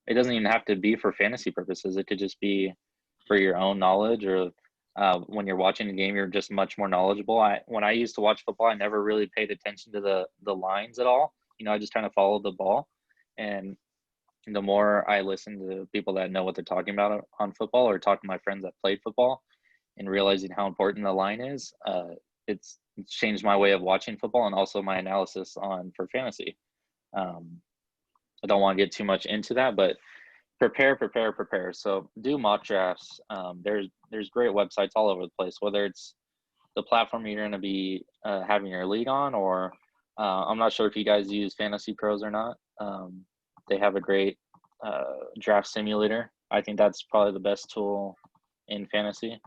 it doesn't even have to be for fantasy purposes. It could just be for your own knowledge, or when you're watching a game, you're just much more knowledgeable. When I used to watch football, I never really paid attention to the lines at all. I just kind of followed the ball. And the more I listen to people that know what they're talking about on football, or talk to my friends that played football, and realizing how important the line is, it's changed my way of watching football, and also my analysis for fantasy. I don't want to get too much into that, but prepare. So do mock drafts. There's great websites all over the place, whether it's the platform you're going to be having your league on, or I'm not sure if you guys use Fantasy Pros or not. They have a great draft simulator. I think that's probably the best tool in fantasy.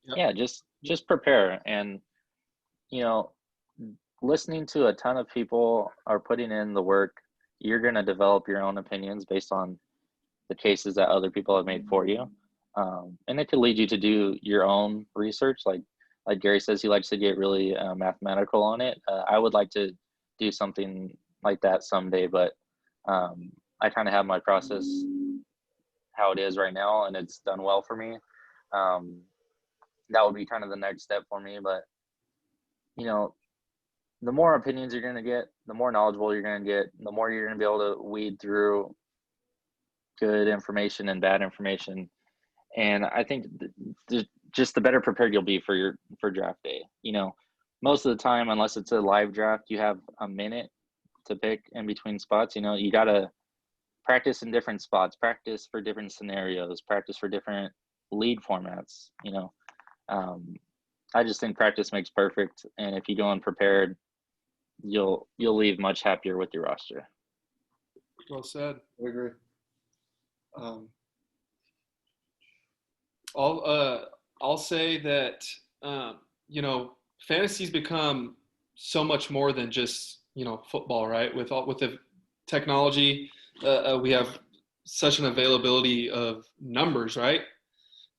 Yeah, just prepare. And listening to a ton of people are putting in the work, you're going to develop your own opinions based on the cases that other people have made for you. And it could lead you to do your own research. Like Gary says, he likes to get really mathematical on it. I would like to do something like that someday, but I kind of have my process how it is right now, and it's done well for me. That would be kind of the next step for me. But the more opinions you're going to get, the more knowledgeable you're going to get, the more you're going to be able to weed through good information and bad information. And I think just the better prepared you'll be for draft day. Most of the time, unless it's a live draft, you have a minute to pick in between spots. You got to practice in different spots, practice for different scenarios, practice for different league formats. I just think practice makes perfect. And if you go unprepared, you'll leave much happier with your roster. Well said. I agree. I'll say that fantasy's become so much more than just football, right? With the technology, we have such an availability of numbers, right?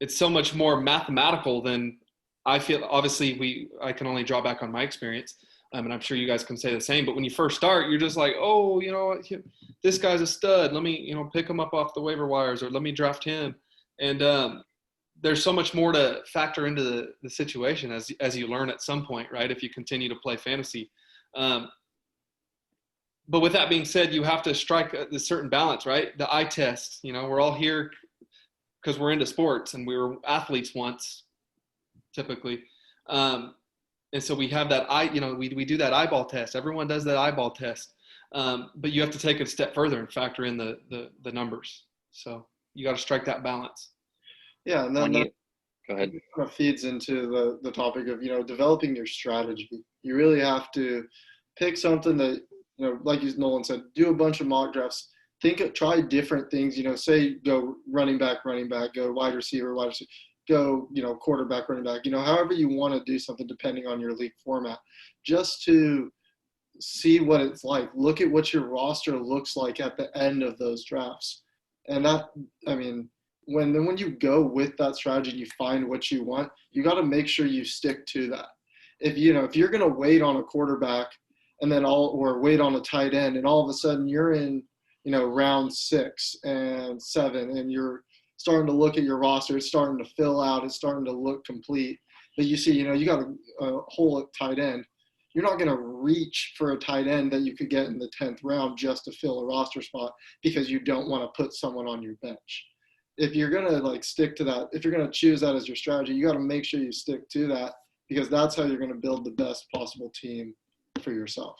It's so much more mathematical than I feel. Obviously, I can only draw back on my experience, and I'm sure you guys can say the same. But when you first start, you're just like, oh, this guy's a stud. Let me, pick him up off the waiver wires, or let me draft him. And there's so much more to factor into the situation as you learn at some point, right? If you continue to play fantasy. But with that being said, you have to strike a certain balance, right? The eye test, we're all here because we're into sports and we were athletes once, typically. And so we have that we do that eyeball test. Everyone does that eyeball test. But you have to take it a step further and factor in the numbers. So you got to strike that balance. Yeah, and then go ahead. Kind of feeds into the topic of developing your strategy. You really have to pick something that like Nolan said, do a bunch of mock drafts. Try different things. Say go running back, go wide receiver, go quarterback, running back. However you want to do something depending on your league format, just to see what it's like. Look at what your roster looks like at the end of those drafts, and when you go with that strategy and you find what you want, you got to make sure you stick to that. If you're going to wait on a quarterback and then or wait on a tight end, and all of a sudden you're in round 6 and 7 and you're starting to look at your roster, it's starting to fill out, it's starting to look complete, but you see you got a hole at tight end, you're not going to reach for a tight end that you could get in the 10th round just to fill a roster spot because you don't want to put someone on your bench. If you're going to stick to that, if you're going to choose that as your strategy, you got to make sure you stick to that, because that's how you're going to build the best possible team for yourself.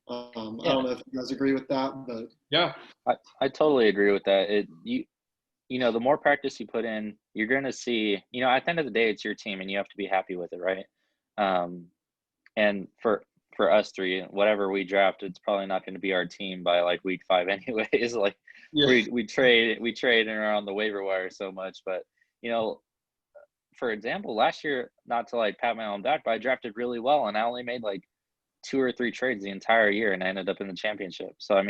I don't know if you guys agree with that, but yeah, I totally agree with that. The more practice you put in, you're going to see, at the end of the day, it's your team and you have to be happy with it. Right. And for us three, whatever we draft, it's probably not going to be our team by week 5 anyways. We trade and are on the waiver wire so much. But, for example, last year, not to pat my own back, but I drafted really well and I only made 2 or 3 trades the entire year and I ended up in the championship. So,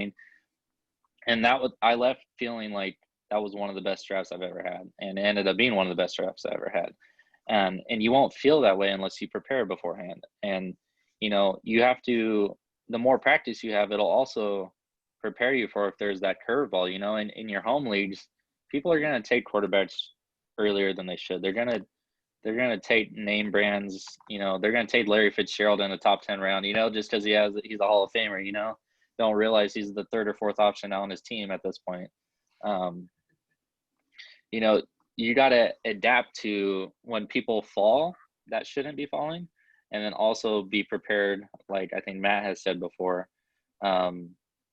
and I left feeling like that was one of the best drafts I've ever had, and it ended up being one of the best drafts I ever had. And you won't feel that way unless you prepare beforehand. And, you have to, the more practice you have, it'll also prepare you for if there's that curveball. You know, in your home leagues, people are going to take quarterbacks earlier than they should. They're gonna take name brands. You know, they're gonna take Larry Fitzgerald in the top 10 round. You know, just because he's a Hall of Famer. You know, don't realize he's the third or fourth option on his team at this point. You know, you got to adapt to when people fall that shouldn't be falling, and then also be prepared. Like I think Matt has said before,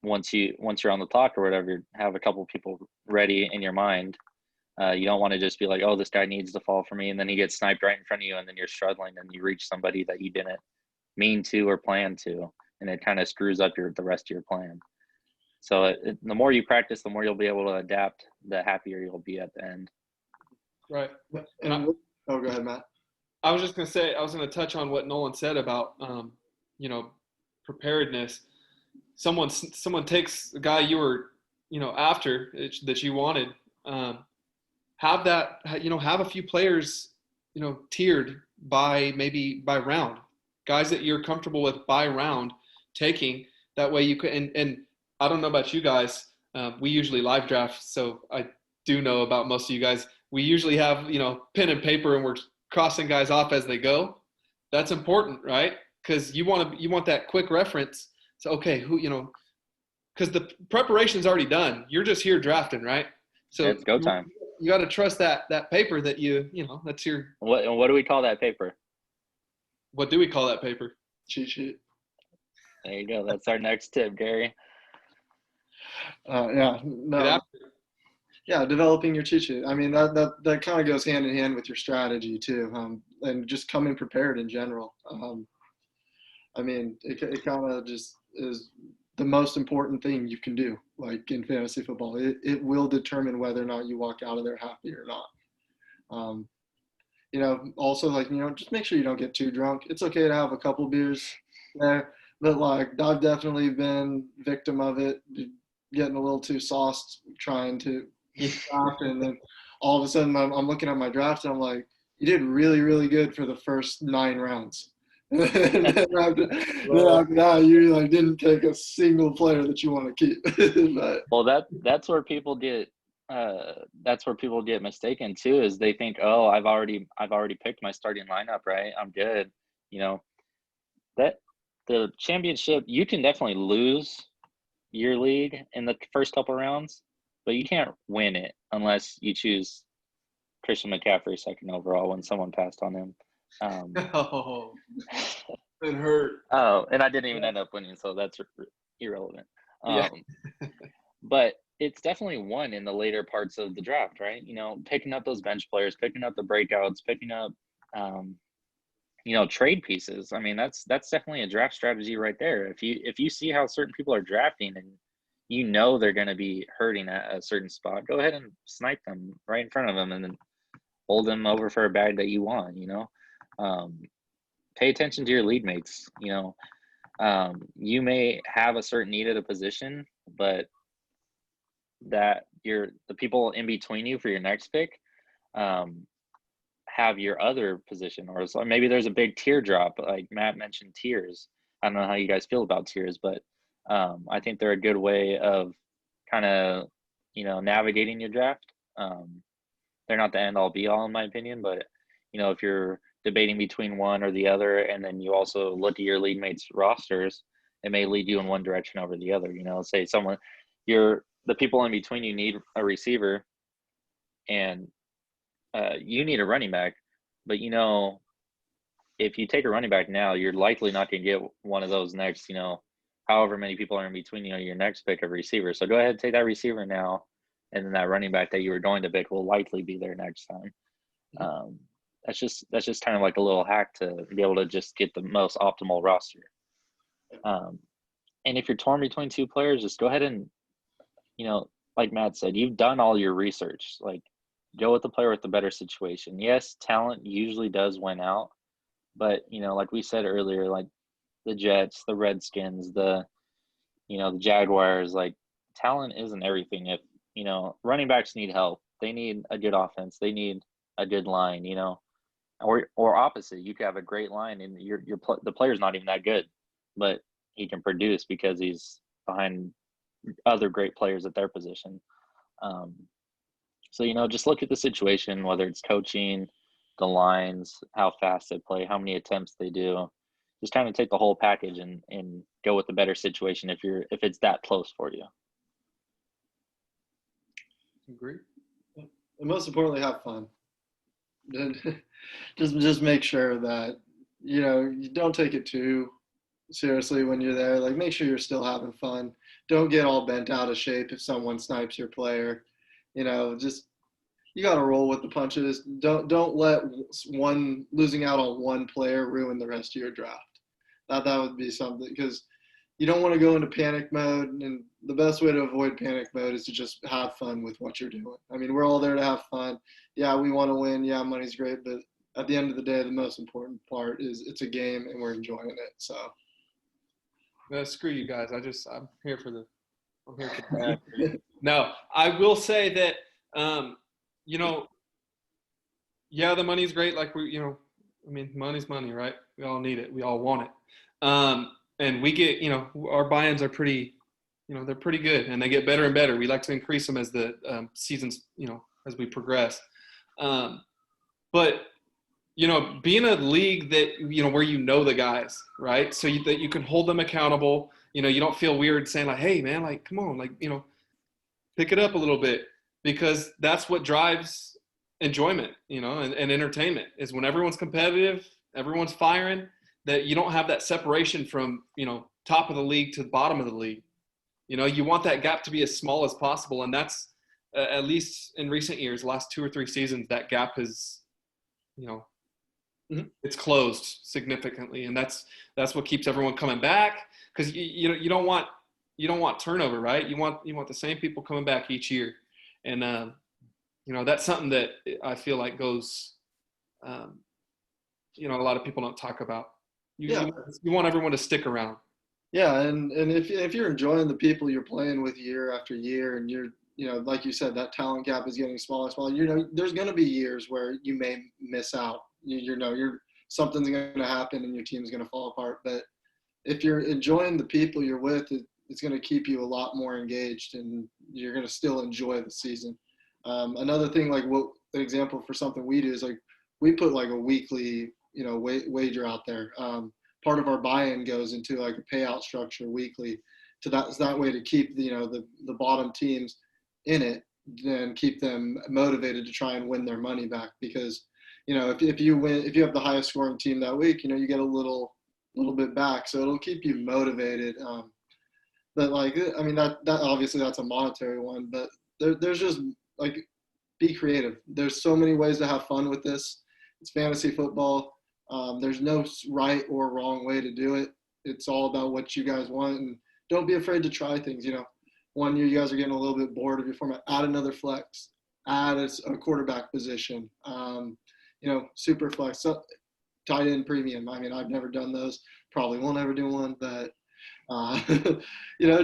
once you're on the clock or whatever, have a couple people ready in your mind. You don't want to just be like, oh, this guy needs to fall for me, and then he gets sniped right in front of you, and then you're struggling, and you reach somebody that you didn't mean to or plan to, and it kind of screws up the rest of your plan. So the more you practice, the more you'll be able to adapt, the happier you'll be at the end. Right. And go ahead, Matt. I was just going to say, I was going to touch on what Nolan said about, you know, preparedness. Someone takes the guy you were, you know, after that you wanted. Have that, you know, have a few players, you know, tiered by round, guys that you're comfortable with by round taking. That way you could, and I don't know about you guys. We usually live draft, so I do know about most of you guys. We usually have, you know, pen and paper, and we're crossing guys off as they go. That's important, right? Because you want that quick reference. So okay, who, you know, because the preparation's already done. You're just here drafting, right? So it's go time. You got to trust that paper that you know, that's your. What do we call that paper? What do we call that paper? Cheat sheet. There you go. That's our next tip, Gary. Yeah, developing your cheat sheet. I mean, that kind of goes hand in hand with your strategy too, and just coming prepared in general. I mean, it kind of just is the most important thing you can do, like in fantasy football. It will determine whether or not you walk out of there happy or not. You know, also, like, you know, just make sure you don't get too drunk. It's okay to have a couple beers there, but like I've definitely been victim of it, getting a little too sauced, trying to draft, and then all of a sudden I'm looking at my draft and I'm like, you did really, really good for the first 9 rounds. And then after that, you like didn't take a single player that you want to keep. But, well, that's where people get mistaken too. Is they think, oh, I've already picked my starting lineup, right? I'm good. You know, that the championship, you can definitely lose your league in the first couple rounds, but you can't win it unless you choose Christian McCaffrey second overall when someone passed on him. Oh, it hurt. Oh, and I didn't even end up winning, so that's irrelevant. But it's definitely won in the later parts of the draft, right? You know, picking up those bench players, picking up the breakouts, picking up, you know, trade pieces. I mean, that's definitely a draft strategy right there. If you see how certain people are drafting and you know they're going to be hurting at a certain spot, go ahead and snipe them right in front of them and then hold them over for a bag that you want, you know. Pay attention to your league mates. You know, you may have a certain need at a position, but that the people in between you for your next pick have your other position, or so maybe there's a big tier drop. Like Matt mentioned tiers. I don't know how you guys feel about tiers, but I think they're a good way of kind of, you know, navigating your draft. They're not the end all be all in my opinion, but you know, if you're debating between one or the other, and then you also look at your league mates' rosters, it may lead you in one direction over the other. You know, say the people in between you need a receiver, and you need a running back, but you know, if you take a running back now, you're likely not going to get one of those next, you know, however many people are in between, you know, your next pick of receiver. So go ahead and take that receiver now, and then that running back that you were going to pick will likely be there next time. That's just kind of like a little hack to be able to just get the most optimal roster. And if you're torn between two players, just go ahead and, you know, like Matt said, you've done all your research. Like, go with the player with the better situation. Yes, talent usually does win out, but you know, like we said earlier, like the Jets, the Redskins, the Jaguars, like talent isn't everything. If, you know, running backs need help, they need a good offense, they need a good line, you know, or opposite. You could have a great line and the player's not even that good, but he can produce because he's behind other great players at their position. Um, so, just look at the situation, whether it's coaching, the lines, how fast they play, how many attempts they do. Just kind of take the whole package and go with the better situation if it's that close for you. Agree. And most importantly, have fun. just make sure that you don't take it too seriously when you're there. Like, make sure you're still having fun. Don't get all bent out of shape if someone snipes your player. Just you got to roll with the punches. Don't let one losing out on one player ruin the rest of your draft. That would be something, because you don't want to go into panic mode, and the best way to avoid panic mode is to just have fun with what you're doing. I mean, we're all there to have fun. Yeah, we want to win. Yeah, money's great, but at the end of the day, the most important part is it's a game and we're enjoying it. So screw you guys. I'm here for the bad. No, I will say that yeah, the money's great. Like money's money, right? We all need it. We all want it. And we get, our buy-ins are pretty, they're pretty good, and they get better and better. We like to increase them as the seasons, as we progress. But, being a league that, where the guys, right? So that you can hold them accountable. You don't feel weird saying like, hey, man, like, come on, like, pick it up a little bit, because that's what drives enjoyment, and entertainment, is when everyone's competitive, everyone's firing, that you don't have that separation from, top of the league to the bottom of the league. You want that gap to be as small as possible. And that's at least in recent years, last 2 or 3 seasons, that gap is, it's closed significantly. And that's what keeps everyone coming back. Cause you don't want turnover, right? You want the same people coming back each year. And, that's something that I feel like goes, a lot of people don't talk about. You want everyone to stick around. Yeah, and if you're enjoying the people you're playing with year after year, and you're like you said, that talent gap is getting smaller and smaller. There's going to be years where you may miss out. Something's going to happen and your team's going to fall apart. But if you're enjoying the people you're with, it's going to keep you a lot more engaged, and you're going to still enjoy the season. Another thing, like an example for something we do is like we put like a weekly wager out there. Part of our buy-in goes into like a payout structure weekly, to that way to keep the bottom teams in it, and keep them motivated to try and win their money back. Because if you have the highest scoring team that week, you get a little bit back, so it'll keep you motivated. But like, I mean, that obviously that's a monetary one, but there's just like, be creative. There's so many ways to have fun with this. It's fantasy football. There's no right or wrong way to do it. It's all about what you guys want, and don't be afraid to try things. One year you guys are getting a little bit bored of your format, add another flex, add a quarterback position, super flex, tight end premium. I mean, I've never done those, probably won't ever do one, but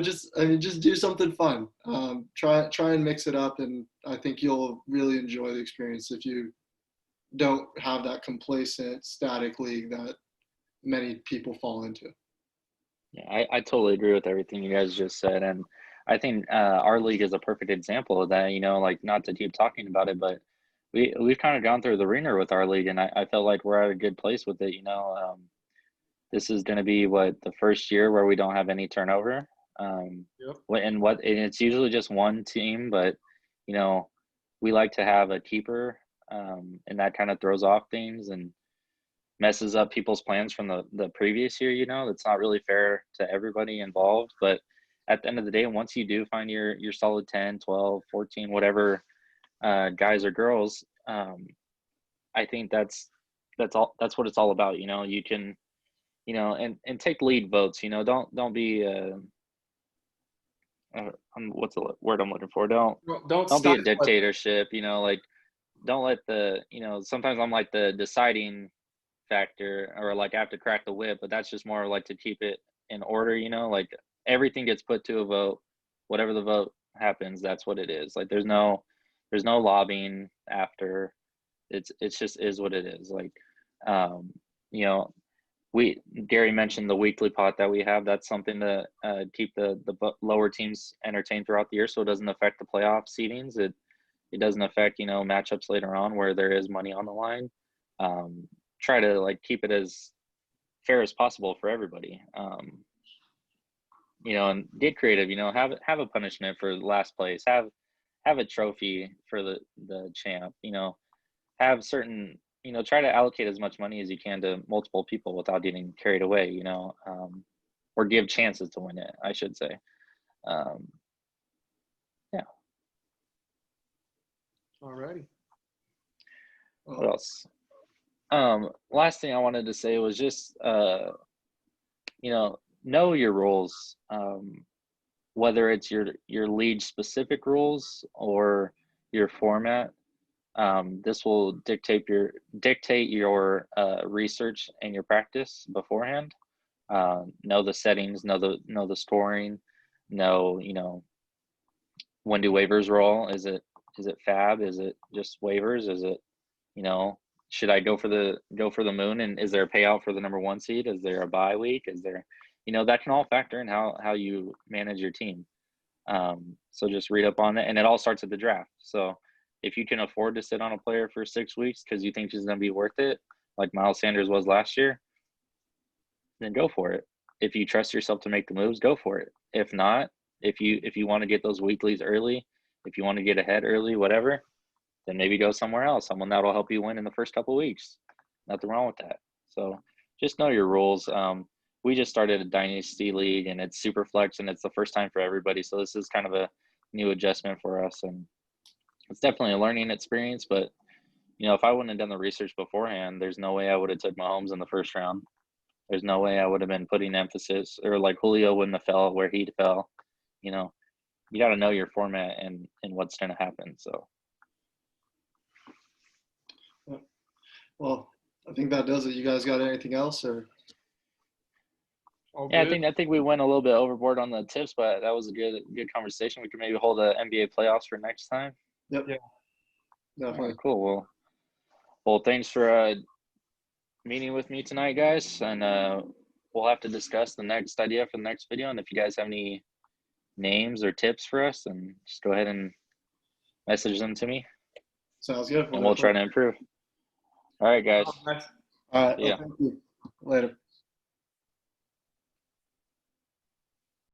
just do something fun. Try and mix it up, and I think you'll really enjoy the experience if you don't have that complacent, static league that many people fall into. Yeah, I totally agree with everything you guys just said. And I think our league is a perfect example of that, like, not to keep talking about it, but we've kind of gone through the ringer with our league, and I felt like we're at a good place with it. This is going to be the first year where we don't have any turnover. Yep. And it's usually just one team, but, we like to have a keeper, and that kind of throws off things and messes up people's plans from the previous year. That's not really fair to everybody involved. But at the end of the day, once you do find your solid 10, 12, 14, whatever guys or girls, I think that's what it's all about. You can, and take lead votes. Don't be what's the word I'm looking for? Don't be a dictatorship. Like, don't let sometimes I'm like the deciding factor, or like I have to crack the whip, but that's just more like to keep it in order. Like, everything gets put to a vote, whatever the vote happens, that's what it is. Like, there's no lobbying after. It's just is what it is. Like, Gary mentioned the weekly pot that we have. That's something to keep the lower teams entertained throughout the year, so it doesn't affect the playoff seedings. It doesn't affect matchups later on where there is money on the line. Try to like keep it as fair as possible for everybody. And get creative. Have a punishment for last place. Have a trophy for the champ. Have certain. Try to allocate as much money as you can to multiple people without getting carried away. Or give chances to win it, I should say. Yeah. Alrighty. What else? Last thing I wanted to say was just know your rules, whether it's your league specific rules or your format. This will dictate your research and your practice beforehand. Know the settings, know the scoring, know when do waivers roll. Is it fab? Is it just waivers? Is it should I go for the moon, and is there a payout for the number 1 seed? Is there a bye week? Is there that can all factor in how you manage your team. So just read up on it, and it all starts at the draft. So if you can afford to sit on a player for 6 weeks because you think she's going to be worth it, like Miles Sanders was last year, then go for it. If you trust yourself to make the moves, go for it. If not, if you want to get those weeklies early, if you want to get ahead early, whatever, then maybe go somewhere else. Someone that will help you win in the first couple of weeks. Nothing wrong with that. So just know your rules. We just started a dynasty league, and it's super flex, and it's the first time for everybody. So this is kind of a new adjustment for us, and it's definitely a learning experience. But if I wouldn't have done the research beforehand, there's no way I would have took Mahomes in the first round. There's no way I would have been putting emphasis, or like Julio wouldn't have fell where he fell. You got to know your format and what's going to happen. So. Well, I think that does it. You guys got anything else, or? Yeah, I think we went a little bit overboard on the tips, but that was a good conversation. We could maybe hold a NBA playoffs for next time. Yep. Yeah. Definitely. All right, cool. Well, thanks for meeting with me tonight, guys, and we'll have to discuss the next idea for the next video. And if you guys have any names or tips for us, then just go ahead and message them to me. Sounds good. And we'll try to improve. All right, guys. All right. Yeah. Well, thank you. Later.